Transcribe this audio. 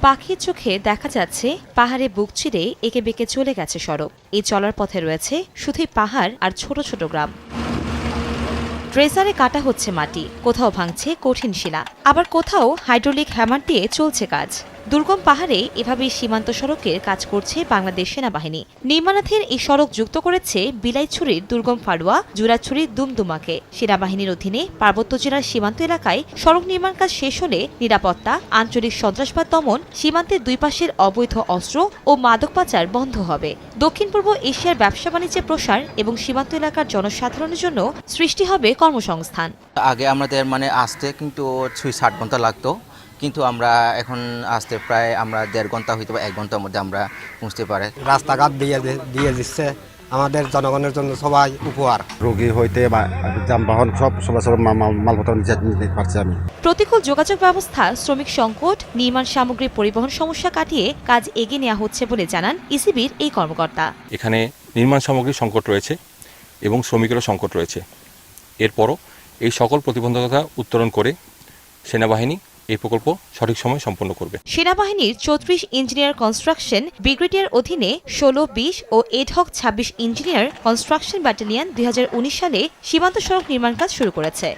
পাখির চোখে দেখা যাচ্ছে পাহাড়ে বুক চিরে এঁকে বেঁকে চলে গেছে সড়ক। এই চলার পথে রয়েছে শুধুই পাহাড় আর ছোট ছোট গ্রাম। ড্রেজারে কাটা হচ্ছে মাটি, কোথাও ভাঙছে কঠিন শিলা, আবার কোথাও হাইড্রোলিক হ্যামার দিয়ে চলছে কাজ। দুর্গম পাহাড়ে এভাবেই সীমান্ত সড়কের কাজ করছে বাংলাদেশ সেনাবাহিনী। নির্মাণাধীন এই সড়ক যুক্ত করেছে বিলাইছড়ির দুর্গম ফাড়ুয়া, জুরাছড়ির দুমদুমাকে। সেনাবাহিনীর অধীনে পার্বত্য জেলার সীমান্ত এলাকায় সড়ক নির্মাণ কাজ শেষ হলে নিরাপত্তা, আঞ্চলিক সন্ত্রাসবাদ দমন, সীমান্তের দুই পাশের অবৈধ অস্ত্র ও মাদক পাচার বন্ধ হবে। দক্ষিণ পূর্ব এশিয়ার ব্যবসা বাণিজ্যের প্রসার এবং সীমান্ত এলাকার জনসাধারণের জন্য সৃষ্টি হবে কর্মসংস্থান। আগে আমাদের আসতে কিন্তু ৬-৭ ঘন্টা লাগতো, কিন্তু আমরা এখন আসতে প্রায় আমরা ১.৫ ঘন্টা হয়তো ১ ঘন্টার মধ্যে আমরা পৌঁছতে পারি। রাস্তাঘাট দিয়ে দিচ্ছে আমাদের জনগণের জন্য সবাই উপহার। রোগী হইতে বা যানবাহন সব চলাচল মালপত্র নিতে পারছি আমি। প্রতিকূল যোগাযোগ ব্যবস্থা, শ্রমিক সংকট, নির্মাণ সামগ্রী পরিবহন সমস্যা কাটিয়ে কাজ এগিয়ে নেওয়া হচ্ছে বলে জানান ইসিবির এই কর্মকর্তা। এখানে নির্মাণ সামগ্রীর সংকট রয়েছে এবং শ্রমিকেরও সংকট রয়েছে। এরপরও এই সকল প্রতিবন্ধকতা উত্তরণ করে সেনাবাহিনী এই প্রকল্প সঠিক সময় সম্পন্ন করবে। সেনাবাহিনীর ৩৪ ইঞ্জিনিয়ার কনস্ট্রাকশন ব্রিগেডের অধীনে ১৬, ২০ ও এডহক ২৬ ইঞ্জিনিয়ার কনস্ট্রাকশন ব্যাটালিয়ন ২০১৯ সালে সীমান্ত সড়ক নির্মাণ কাজ শুরু করেছে।